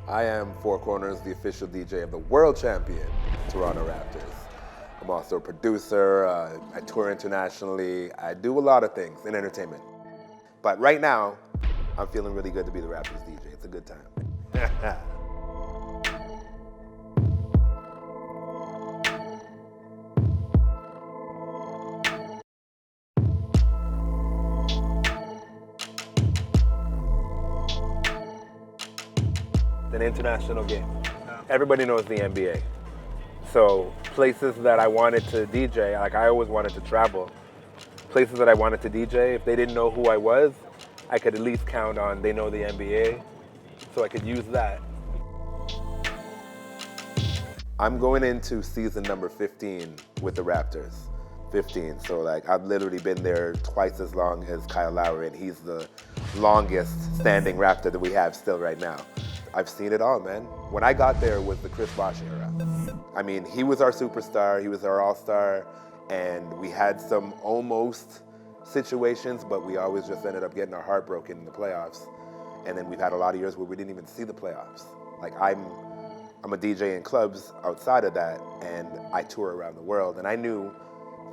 I am 4Korners, the official DJ of the world champion Toronto Raptors. I'm also a producer, I tour internationally, I do a lot of things in entertainment. But right now, I'm feeling really good to be the Raptors DJ. It's a good time. An international game. Everybody knows the NBA. So places that I wanted to DJ, like I always wanted to travel, places that I wanted to DJ, if they didn't know who I was, I could at least count on they know the NBA, so I could use that. I'm going into season number 15 with the Raptors. 15, so like I've literally been there twice as long as Kyle Lowry, and he's the longest standing Raptor that we have still right now. I've seen it all, man. When I got there was the Chris Bosh era. I mean, he was our superstar, he was our all-star, and we had some almost situations, but we always just ended up getting our heart broken in the playoffs. And then we've had a lot of years where we didn't even see the playoffs. Like I'm a DJ in clubs outside of that, and I tour around the world. And I knew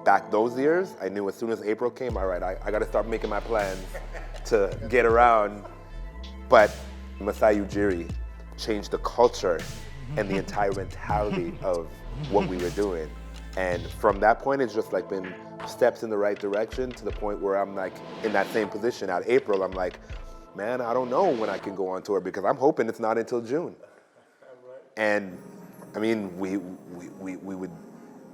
back those years, I knew as soon as April came, all right, I gotta start making my plans to get around. But Masai Ujiri changed the culture and the entire mentality of what we were doing. And from that point, it's just like been steps in the right direction to the point where I'm like in that same position. At April, I'm like, man, I don't know when I can go on tour because I'm hoping it's not until June. And I mean, we would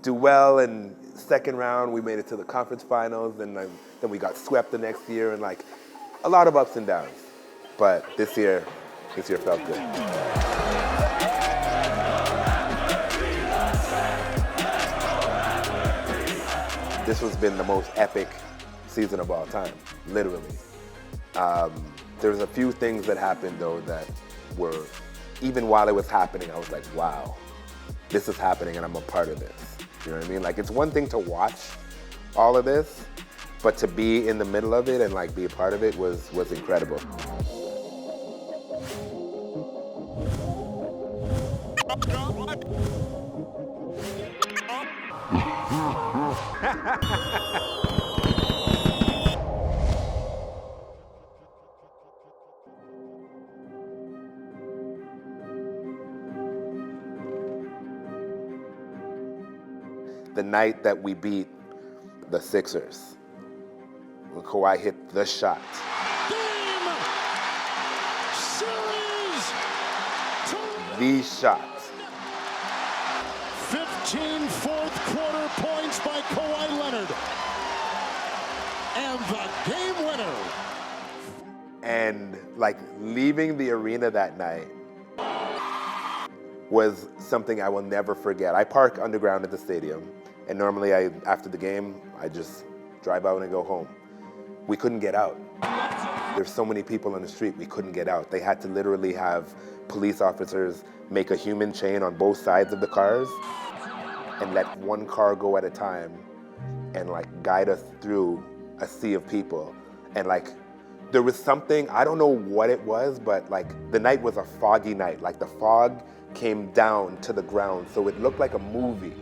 do well in second round. We made it to the conference finals, and then we got swept the next year, and like a lot of ups and downs. But this year felt good. This has been the most epic season of all time, literally. There's a few things that happened though that were, even while it was happening, I was like, wow, this is happening and I'm a part of this. You know what I mean? Like it's one thing to watch all of this, but to be in the middle of it and like be a part of it was incredible. The night that we beat the Sixers, when Kawhi hit the shot. Game! Series! The shot. 15 fourth quarter points by Kawhi Leonard. And the game winner. And like leaving the arena that night was something I will never forget. I park underground at the stadium, and normally after the game, I just drive out and go home. We couldn't get out. There's so many people on the street, we couldn't get out. They had to literally have police officers make a human chain on both sides of the cars and let one car go at a time and like guide us through a sea of people. And like, there was something, I don't know what it was, but like the night was a foggy night. Like the fog came down to the ground, so it looked like a movie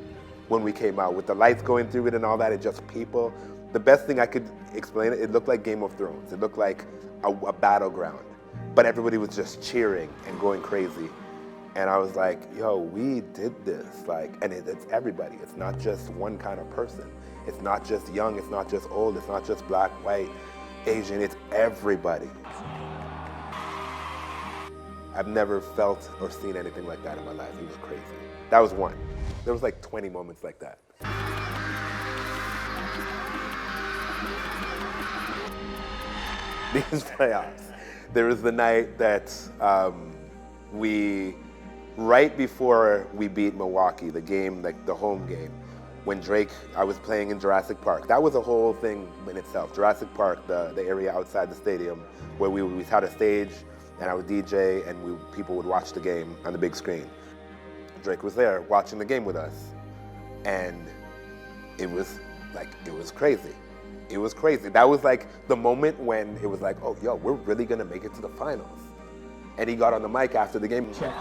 when we came out with the lights going through it and all that, and just people. The best thing I could explain it looked like Game of Thrones. It looked like a battleground, but everybody was just cheering and going crazy. And I was like, yo, we did this. Like, and it's everybody. It's not just one kind of person. It's not just young, it's not just old, it's not just black, white, Asian, it's everybody. I've never felt or seen anything like that in my life. It was crazy. That was one. There was like 20 moments like that. These playoffs. There was the night that right before we beat Milwaukee, the game, like the home game, when I was playing in Jurassic Park. That was a whole thing in itself. Jurassic Park, the area outside the stadium, where we had a stage, and I would DJ, and people would watch the game on the big screen. Drake was there watching the game with us, and it was crazy. It was crazy. That was like the moment when it was like, oh, yo, we're really gonna make it to the finals. And he got on the mic after the game. Check.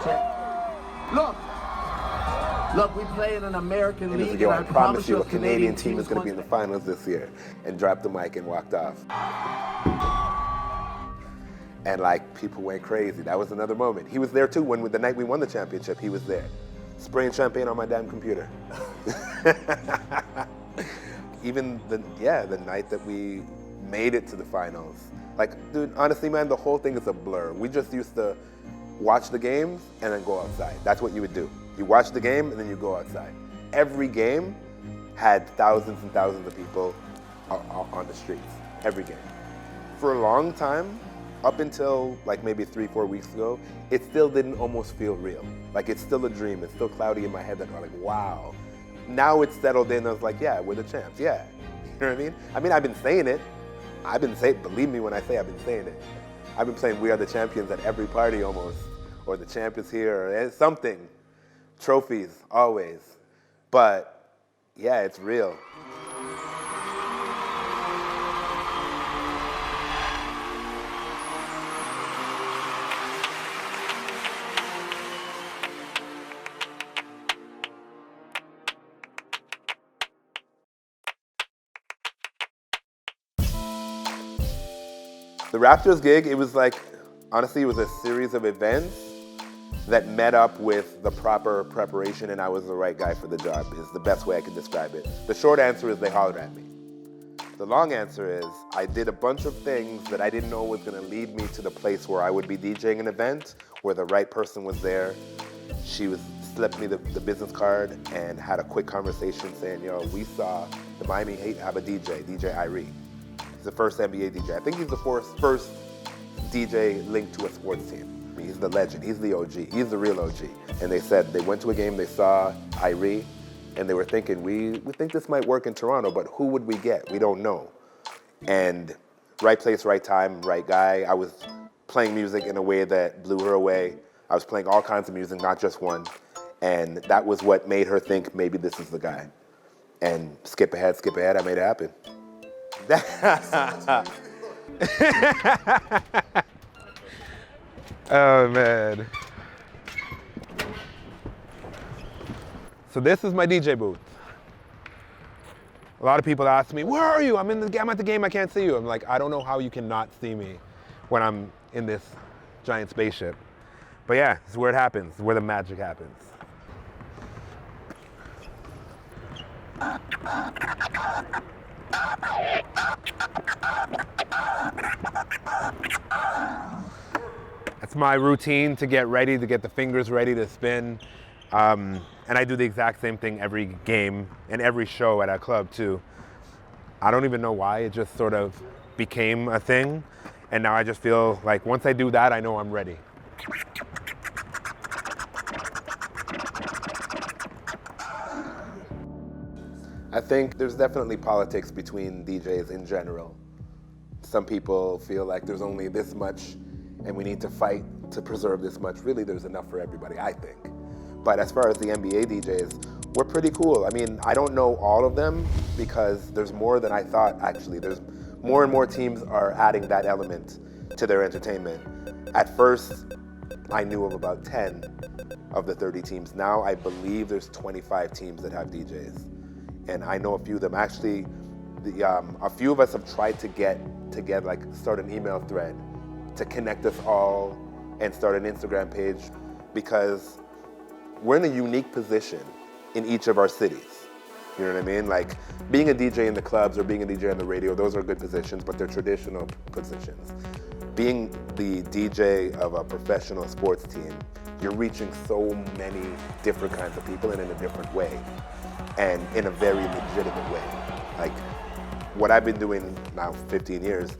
Look, we play in an American And he league, said, yo, and I promise you a Canadian team is going to be in the finals this year. And dropped the mic and walked off. And like, people went crazy. That was another moment. He was there too when the night we won the championship, he was there. Spraying champagne on my damn computer. Even the night that we made it to the finals. Like, dude, honestly, man, the whole thing is a blur. We just used to watch the games and then go outside. That's what you would do. You watch the game and then you go outside. Every game had thousands and thousands of people on the streets. Every game. For a long time, up until like maybe 3-4 weeks ago, it still didn't almost feel real. Like, it's still a dream. It's still cloudy in my head that I'm like, wow. Now it's settled in. I was like, yeah, we're the champs. Yeah. You know what I mean? I've been saying it. Believe me when I say I've been saying it. I've been saying we are the champions at every party almost, or the champ is here, or something. Trophies, always. But yeah, it's real. The Raptors gig, it was like, honestly, it was a series of events that met up with the proper preparation, and I was the right guy for the job, is the best way I can describe it. The short answer is they hollered at me. The long answer is I did a bunch of things that I didn't know was gonna lead me to the place where I would be DJing an event, where the right person was there. She slipped me the business card and had a quick conversation saying, yo, we saw the Miami Heat have a DJ, DJ Irie. He's the first NBA DJ. I think he's the first DJ linked to a sports team. I mean, he's the legend, he's the OG, he's the real OG. And they said they went to a game, they saw Irie, and they were thinking, we think this might work in Toronto, but who would we get? We don't know. And right place, right time, right guy. I was playing music in a way that blew her away. I was playing all kinds of music, not just one. And that was what made her think maybe this is the guy. And skip ahead, I made it happen. Oh, man. So this is my DJ booth. A lot of people ask me, where are you? I'm at the game, I can't see you. I'm like, I don't know how you cannot see me when I'm in this giant spaceship. But yeah, this is where it happens, where the magic happens. That's my routine to get ready, to get the fingers ready to spin. And I do the exact same thing every game and every show at a club too. I don't even know why, it just sort of became a thing. And now I just feel like once I do that, I know I'm ready. I think there's definitely politics between DJs in general. Some people feel like there's only this much and we need to fight to preserve this much. Really, there's enough for everybody, I think. But as far as the NBA DJs, we're pretty cool. I mean, I don't know all of them because there's more than I thought, actually. There's more and more teams are adding that element to their entertainment. At first, I knew of about 10 of the 30 teams. Now I believe there's 25 teams that have DJs. And I know a few of them. Actually, a few of us have tried to get together, like start an email thread to connect us all and start an Instagram page because we're in a unique position in each of our cities. You know what I mean? Like being a DJ in the clubs or being a DJ on the radio, those are good positions, but they're traditional positions. Being the DJ of a professional sports team, you're reaching so many different kinds of people and in a different way. And in a very legitimate way. Like what I've been doing now 15 years,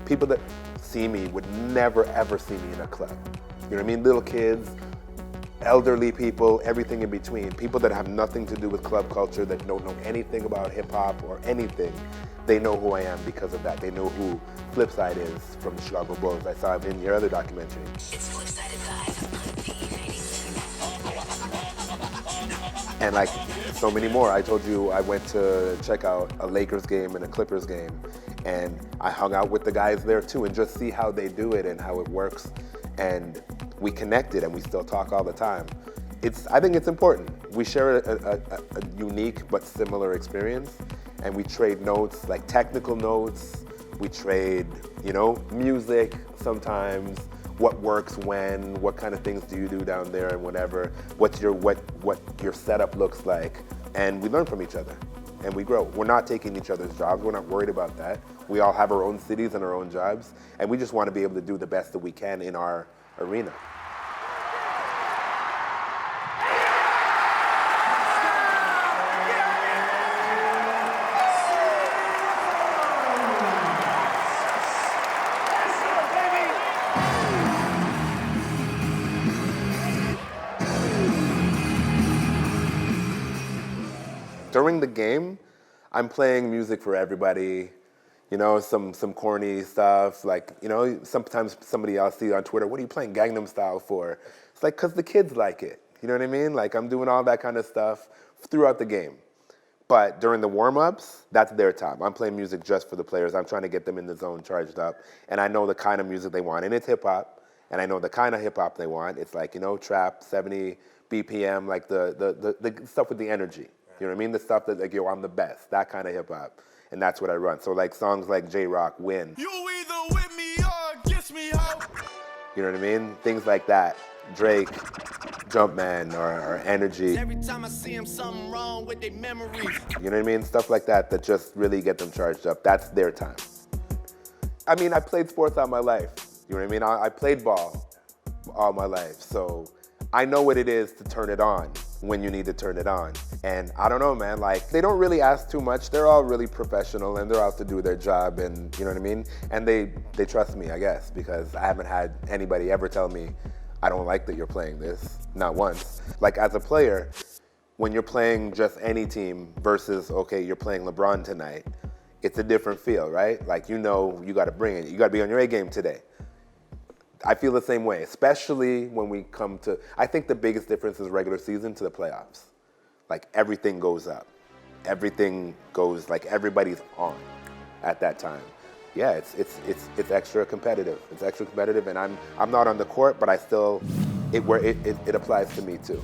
people that see me would never ever see me in a club. You know what I mean? Little kids, elderly people, everything in between. People that have nothing to do with club culture, that don't know anything about hip hop or anything. They know who I am because of that. They know who Flipside is from the Chicago Bulls. I saw him in your other documentary. It's Flipside Live on paved. And like so many more. I told you I went to check out a Lakers game and a Clippers game, and I hung out with the guys there too and just see how they do it and how it works. and we connected and we still talk all the time. I think it's important. We share a unique but similar experience, and we trade notes, like technical notes. We trade, music sometimes. What works when? What kind of things do you do down there and whatever? What your setup looks like, and we learn from each other, and we grow. We're not taking each other's jobs. We're not worried about that. We all have our own cities and our own jobs, and we just want to be able to do the best that we can in our arena. During the game, I'm playing music for everybody, some corny stuff, like, sometimes somebody else sees on Twitter, what are you playing Gangnam Style for? It's like, because the kids like it, you know what I mean? Like, I'm doing all that kind of stuff throughout the game. But during the warm-ups, that's their time. I'm playing music just for the players. I'm trying to get them in the zone, charged up, and I know the kind of music they want, and it's hip-hop, and I know the kind of hip-hop they want. It's like, trap, 70 BPM, like the stuff with the energy. You know what I mean? The stuff that, like, I'm the best, that kind of hip hop. And that's what I run. So, like, songs like J-Rock, Win. You either with me or against me, ho. You know what I mean? Things like that. Drake, Jumpman, or Energy. Every time I see him, something wrong with their memories. You know what I mean? Stuff like that just really get them charged up. That's their time. I mean, I played sports all my life. You know what I mean? I played ball all my life. So I know what it is to turn it on when you need to turn it on. And I don't know, man, like, they don't really ask too much. They're all really professional and they're out to do their job, and you know what I mean? And they trust me, I guess, because I haven't had anybody ever tell me, I don't like that you're playing this, not once. Like, as a player, when you're playing just any team versus, okay, you're playing LeBron tonight, it's a different feel, right? Like, you gotta bring it. You gotta be on your A game today. I feel the same way, especially when we come to, I think the biggest difference is regular season to the playoffs. Like, everything goes up. Everything goes, like, everybody's on at that time. Yeah, it's extra competitive. It's extra competitive, and I'm not on the court, but I still, it applies to me too.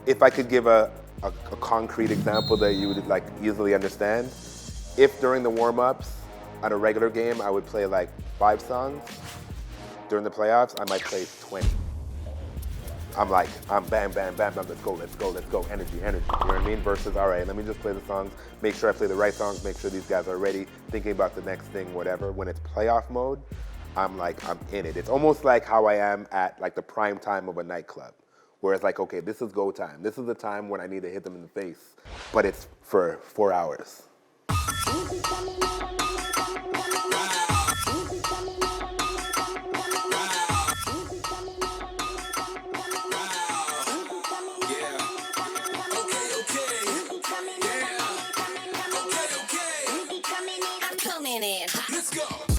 If I could give a concrete example that you would, like, easily understand, if during the warm-ups at a regular game I would play like 5 songs, during the playoffs, I might play 20. I'm bam, bam, bam, bam, let's go, energy, you know what I mean? Versus, all right, let me just play the songs, make sure I play the right songs, make sure these guys are ready, thinking about the next thing, whatever. When it's playoff mode, I'm in it. It's almost like how I am at, like, the prime time of a nightclub, where it's like, okay, this is go time. This is the time when I need to hit them in the face, but it's for 4 hours.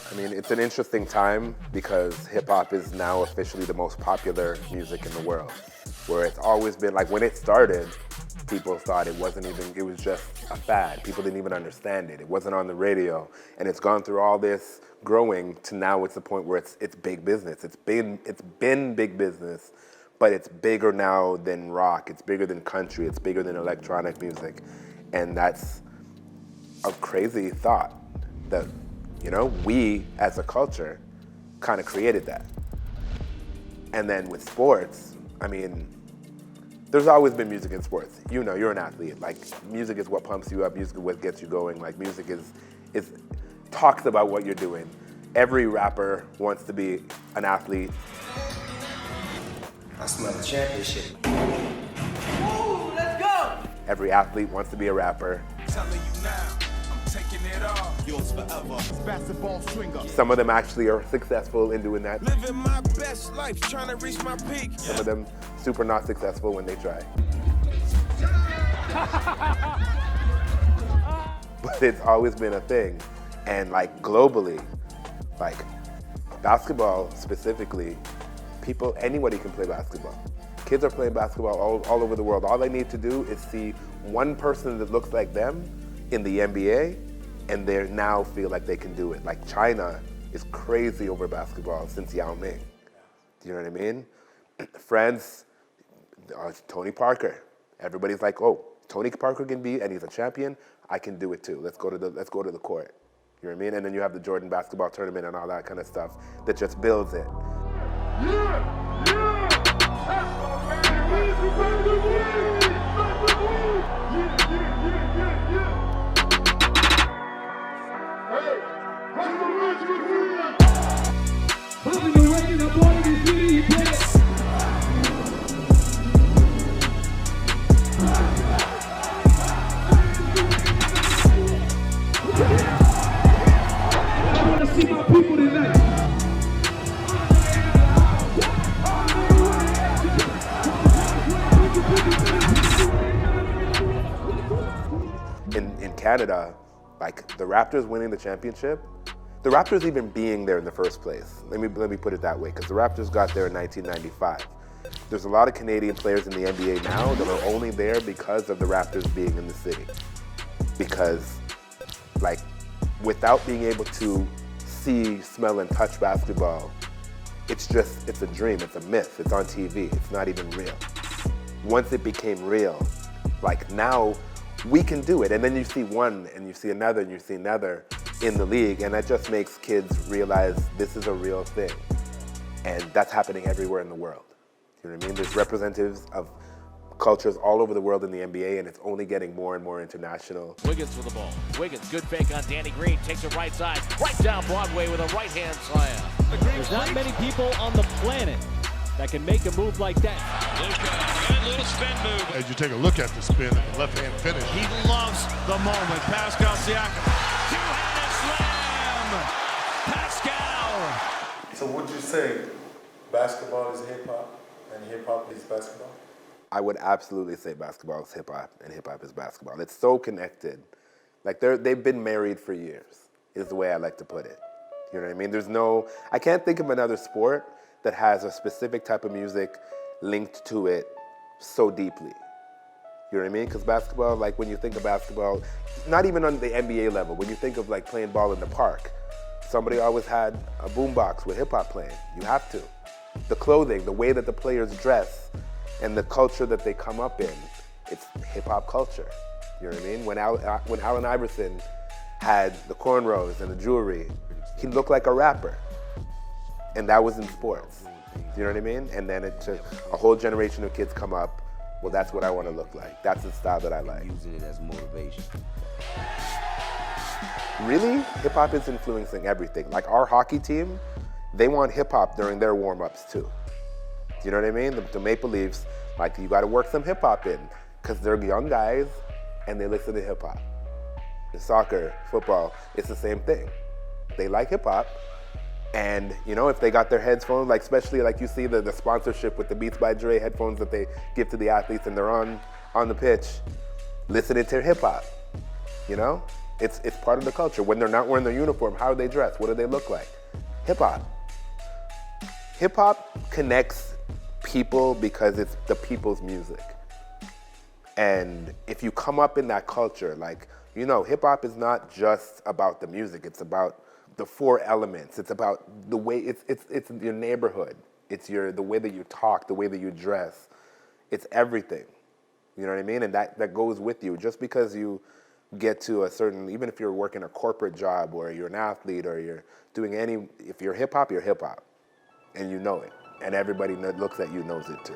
I mean, it's an interesting time because hip-hop is now officially the most popular music in the world, where it's always been, like, when it started, people thought it was just a fad. People didn't even understand it. It wasn't on the radio, and it's gone through all this growing to now it's the point where it's big business. It's been big business, but it's bigger now than rock. It's bigger than country. It's bigger than electronic music, and that's a crazy thought that, we as a culture kind of created that. And then with sports, I mean, there's always been music in sports. You're an athlete. Like, music is what pumps you up. Music is what gets you going. Like, music is talks about what you're doing. Every rapper wants to be an athlete. I smell the championship. Ooh, let's go! Every athlete wants to be a rapper. Telling you now, I'm taking it off. Yours forever. Basketball swinger. Some of them actually are successful in doing that. Living my best life, trying to reach my peak. Some of them super not successful when they try. But it's always been a thing. And, like, globally, like, basketball specifically, anybody can play basketball. Kids are playing basketball all over the world. All they need to do is see one person that looks like them in the NBA, and they now feel like they can do it. Like, China is crazy over basketball since Yao Ming. Do you know what I mean? France, Tony Parker. Everybody's like, oh, Tony Parker can be, and he's a champion. I can do it too. Let's go to the court. You know what I mean? And then you have the Jordan basketball tournament and all that kind of stuff that just builds it. In Canada, like the Raptors winning the championship, the Raptors even being there in the first place. Let me put it that way, because the Raptors got there in 1995. There's a lot of Canadian players in the NBA now that are only there because of the Raptors being in the city. Because, like, without being able to see, smell, and touch basketball, it's a dream, it's a myth, it's on TV, it's not even real. Once it became real, like now, we can do it. And then you see one, and you see another, and you see another in the league, and that just makes kids realize this is a real thing. And that's happening everywhere in the world. You know what I mean? There's representatives of cultures all over the world in the NBA, and it's only getting more and more international. Wiggins with the ball. Wiggins, good fake on Danny Green, takes it right side, right down Broadway with a right-hand slam. There's not many people on the planet that can make a move like that. Luka, good little spin move. As you take a look at the spin and the left-hand finish, He loves the moment. Pascal Siakam. Two-handed slam! Pascal! So would you say basketball is hip-hop and hip-hop is basketball? I would absolutely say basketball is hip-hop and hip-hop is basketball. It's so connected. Like they've been married for years, is the way I like to put it. You know what I mean? I can't think of another sport that has a specific type of music linked to it so deeply. You know what I mean? Because basketball, like when you think of basketball, not even on the NBA level, when you think of like playing ball in the park, somebody always had a boombox with hip hop playing. You have to. The clothing, the way that the players dress, and the culture that they come up in, it's hip hop culture. You know what I mean? When Allen Iverson had the cornrows and the jewelry, he looked like a rapper. And that was in sports. You know what I mean? And then it took a whole generation of kids come up. Well, that's what I want to look like. That's the style that I like. Using it as motivation. Really, hip hop is influencing everything. Like our hockey team, they want hip hop during their warm-ups too. You know what I mean? The Maple Leafs, like you got to work some hip hop in, because they're young guys and they listen to hip hop. In soccer, football, it's the same thing. They like hip hop. And, you know, if they got their headphones, like especially like you see the sponsorship with the Beats by Dre headphones that they give to the athletes and they're on the pitch, listening to hip hop, you know? It's part of the culture. When they're not wearing their uniform, how are they dressed? What do they look like? Hip hop. Hip hop connects people because it's the people's music. And if you come up in that culture, like, you know, hip hop is not just about the music, it's about the four elements. It's about the way, it's your neighborhood. It's the way that you talk, the way that you dress. It's everything. You know what I mean? And that goes with you. Just because you get to a certain, even if you're working a corporate job or you're an athlete or you're doing if you're hip hop, you're hip hop. And you know it. And everybody that looks at you knows it too.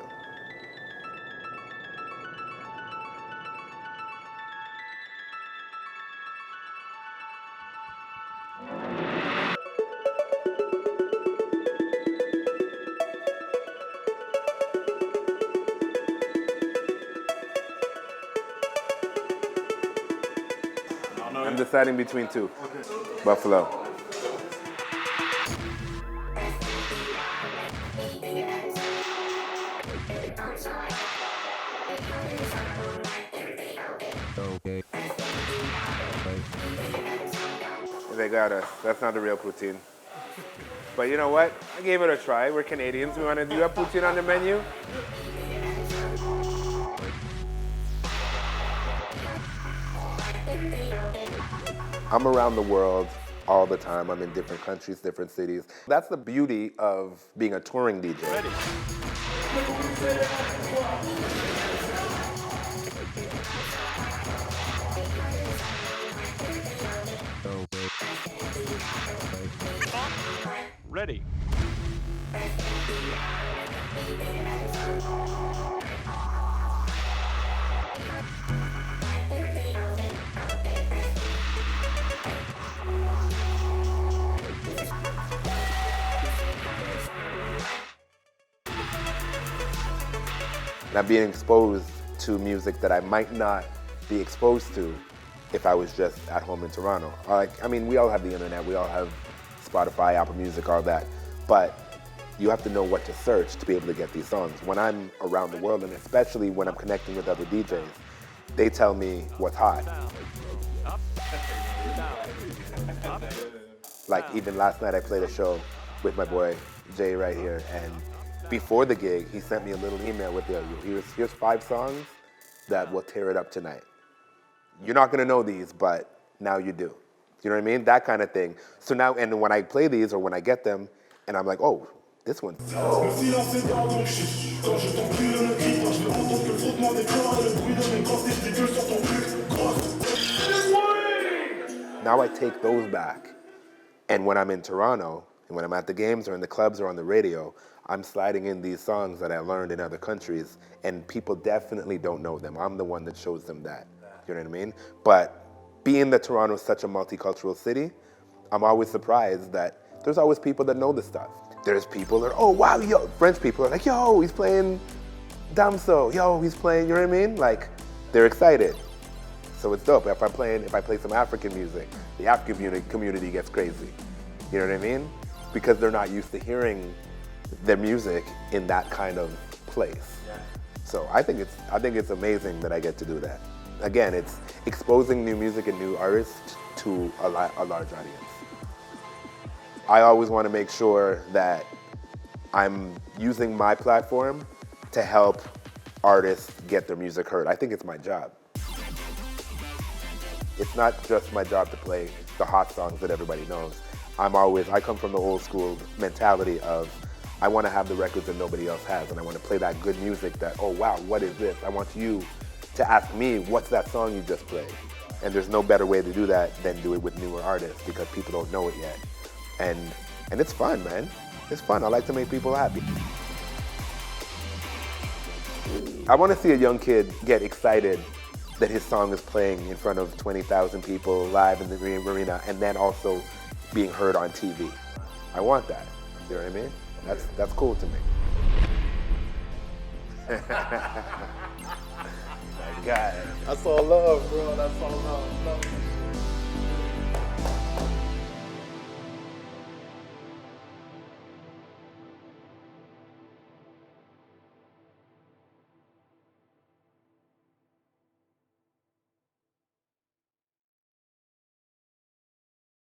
I'm deciding between two. Okay. Buffalo. They got us. That's not the real poutine. But you know what? I gave it a try. We're Canadians. We want to do a poutine on the menu. I'm around the world all the time. I'm in different countries, different cities. That's the beauty of being a touring DJ. Ready. Ready. And I'm being exposed to music that I might not be exposed to if I was just at home in Toronto. Like, I mean, we all have the internet, we all have Spotify, Apple Music, all that, but you have to know what to search to be able to get these songs. When I'm around the world, and especially when I'm connecting with other DJs, they tell me what's hot. Like even last night I played a show with my boy Jay right here, and before the gig, he sent me a little email with, here's 5 songs that will tear it up tonight. You're not gonna know these, but now you do. You know what I mean? That kind of thing. So now, and when I play these or when I get them, and I'm like, oh, this one. Now I take those back. And when I'm in Toronto, and when I'm at the games or in the clubs or on the radio, I'm sliding in these songs that I learned in other countries, and people definitely don't know them. I'm the one that shows them that. You know what I mean? But being that Toronto is such a multicultural city, I'm always surprised that there's always people that know this stuff. There's people that are, oh wow, yo, French people are like, yo, he's playing Damso, yo, he's playing, you know what I mean? Like, they're excited. So it's dope. If I play some African music, the African community gets crazy. You know what I mean? Because they're not used to hearing their music in that kind of place. Yeah. So I think it's amazing that I get to do that. Again, it's exposing new music and new artists to a large audience. I always want to make sure that I'm using my platform to help artists get their music heard. I think it's my job. It's not just my job to play the hot songs that everybody knows. I come from the old school mentality of, I want to have the records that nobody else has, and I want to play that good music that, oh wow, what is this? I want you to ask me, what's that song you just played? And there's no better way to do that than do it with newer artists, because people don't know it yet. And it's fun, man. It's fun. I like to make people happy. I want to see a young kid get excited that his song is playing in front of 20,000 people live in the arena, and then also being heard on TV. I want that. You know what I mean? That's cool to me. God. That's all love, bro. That's all love.